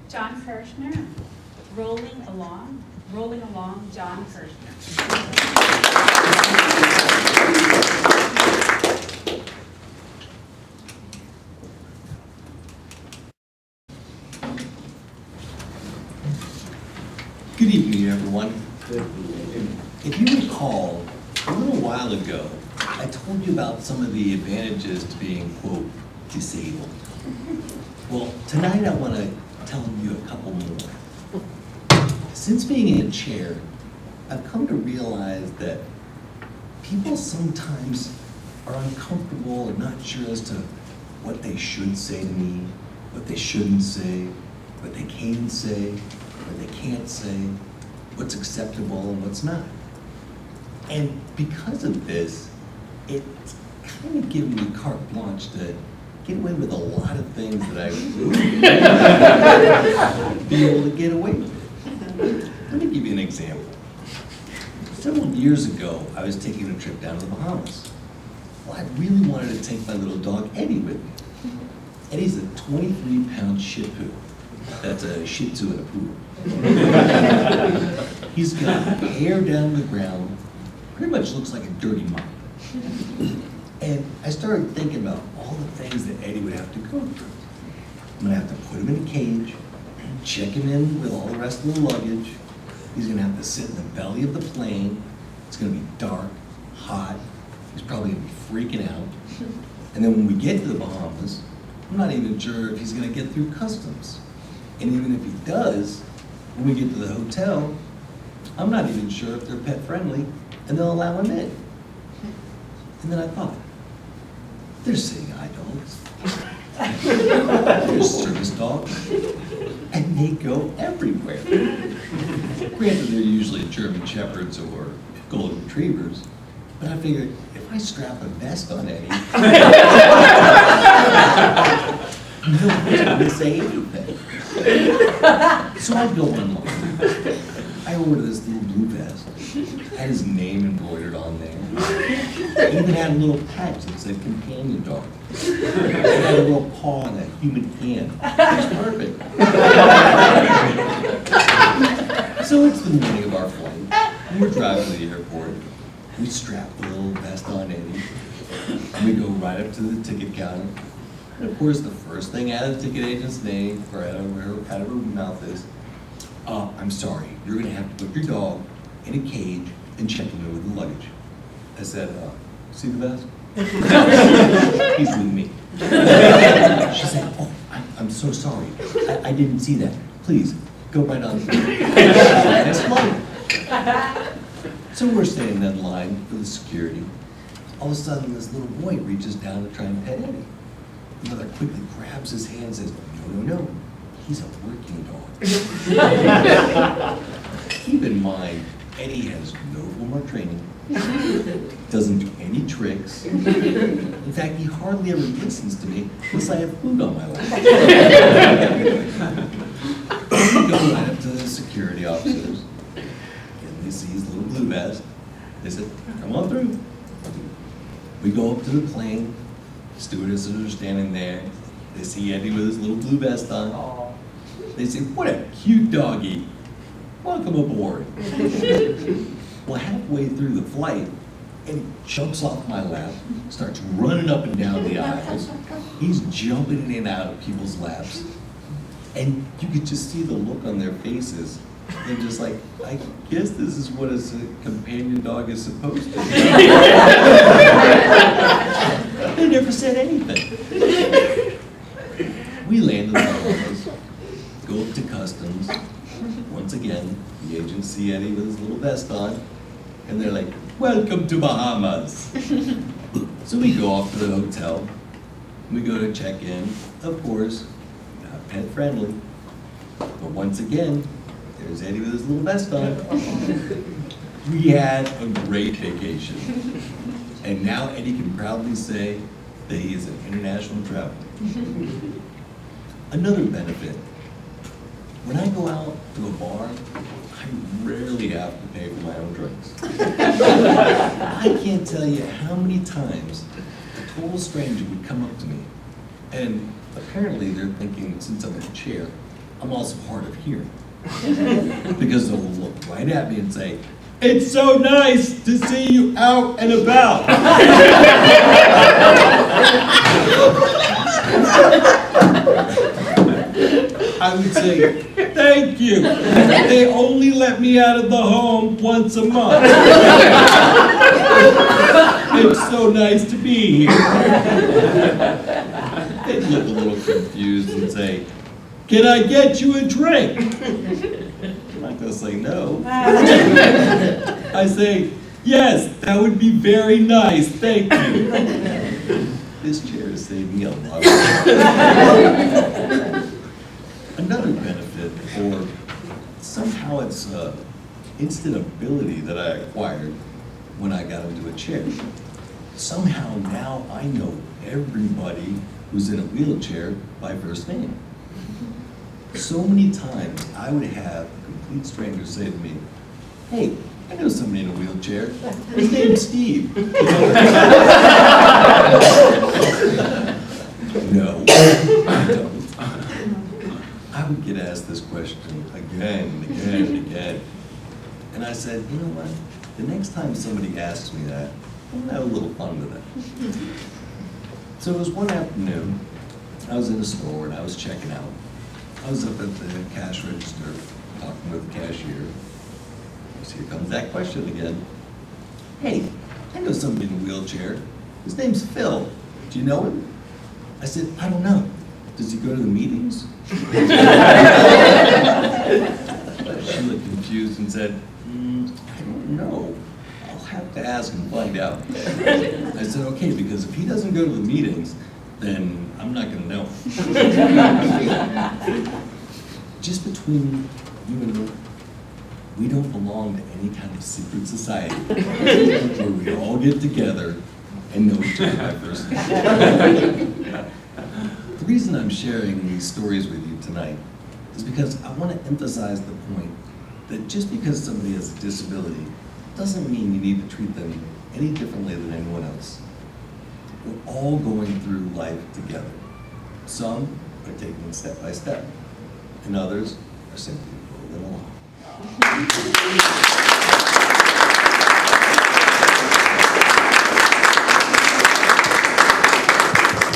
John Kirshner, rolling along, John Kirshner. Good evening, everyone. If you recall, a little while ago, I told you about some of the advantages to being, quote, disabled. Well, tonight I want to tell you a couple more. Since being in a chair, I've come to realize that people sometimes are uncomfortable and not sure as to what they should say to me, what they shouldn't say, what they can say, what they can't say, what's acceptable and what's not. And because of this, it's kind of given me carte blanche to get away with a lot of things that I wouldn't be able to get away with. Let me give you an example. Several years ago, I was taking a trip down to the Bahamas. Well, I really wanted to take my little dog Eddie with me. Eddie's a 23-pound Shih Tzu. That's a Shih Tzu in a poodle. He's got hair down to the ground, pretty much looks like a dirty mop. And I started thinking about all the things that Eddie would have to go through. I'm gonna have to put him in a cage, check him in with all the rest of the luggage. He's gonna have to sit in the belly of the plane. It's gonna be dark, hot. He's probably gonna be freaking out. And then when we get to the Bahamas, I'm not even sure if he's gonna get through customs. And even if he does, when we get to the hotel, I'm not even sure if they're pet friendly and they'll allow him in. And then I thought, there's seeing eye dogs, there's service dogs, and they go everywhere. Granted, they're usually German Shepherds or Golden Retrievers, but I figured if I strap a vest on Eddie, nobody's going to say anything. So I go online. I ordered this little blue vest. Had his name embroidered on there. It even had a little patch that said companion dog. It had a little paw and a human hand. It was perfect. So it's the morning of our flight. And we're driving to the airport. We strap the little vest on Eddie. And we go right up to the ticket counter. And of course, the first thing out of the ticket agent's name, or out of her mouth is, I'm sorry, you're gonna have to put your dog in a cage and check him in with the luggage. I said, see the vest? He's with me. She said, oh, I'm so sorry. I didn't see that. Please, go right on through. Next flight. So we're standing in line for the security. All of a sudden, this little boy reaches down to try and pet Eddie. The mother quickly grabs his hand and says, no, he's a working dog. Keep in mind, Eddie has no formal training, doesn't do any tricks. In fact, he hardly ever listens to me unless I have food on my lap. We go right up to the security officers, and they see his little blue vest. They said, come on through. We go up to the plane. Stewardesses are standing there. They see Eddie with his little blue vest on. Aww. They say, what a cute doggy. Welcome aboard. Well, halfway through the flight, Eddie jumps off my lap, starts running up and down the aisles. He's jumping in and out of people's laps. And you could just see the look on their faces. They're just like, I guess this is what a companion dog is supposed to be. They never said anything. We land in the Bahamas, go up to customs. Once again, the agents see Eddie with his little vest on, and they're like, welcome to Bahamas. So we go off to the hotel. We go to check in. Of course, not pet friendly. But once again, there's Eddie with his little vest on. We had a great vacation. And now Eddie can proudly say that he is an international traveler. Another benefit, when I go out to a bar, I rarely have to pay for my own drinks. I can't tell you how many times a total stranger would come up to me, and apparently they're thinking, since I'm in a chair, I'm also hard of hearing. Because they'll look right at me and say, "It's so nice to see you out and about." I would say, "Thank you. They only let me out of the home once a month. It's so nice to be here." They'd look a little confused and say, "Can I get you a drink?" I'm not gonna say no. I say, "Yes, that would be very nice, thank you." This chair has saved me a lot of time. Another benefit, or somehow it's an instant ability that I acquired when I got into a chair. Somehow now I know everybody who's in a wheelchair by first name. So many times I would have a complete stranger say to me, "Hey, I know somebody in a wheelchair. His name's Steve." No, I don't. I would get asked this question again and again and again. And I said, you know what? The next time somebody asks me that, I'm gonna have a little fun with it. So it was one afternoon, I was in a store and I was checking out. I was up at the cash register talking with the cashier. So here comes that question again. "Hey, I know somebody in a wheelchair. His name's Phil. Do you know him?" I said, "I don't know. Does he go to the meetings?" She looked confused and said, "I don't know. I'll have to ask and find out." I said, "Okay, because if he doesn't go to the meetings, then I'm not going to know." Just between you and me, we don't belong to any kind of secret society where we all get together and know each other by first name. The reason I'm sharing these stories with you tonight is because I want to emphasize the point that just because somebody has a disability doesn't mean you need to treat them any differently than anyone else. We're all going through life together. Some are taking it step by step, and others are simply rolling along.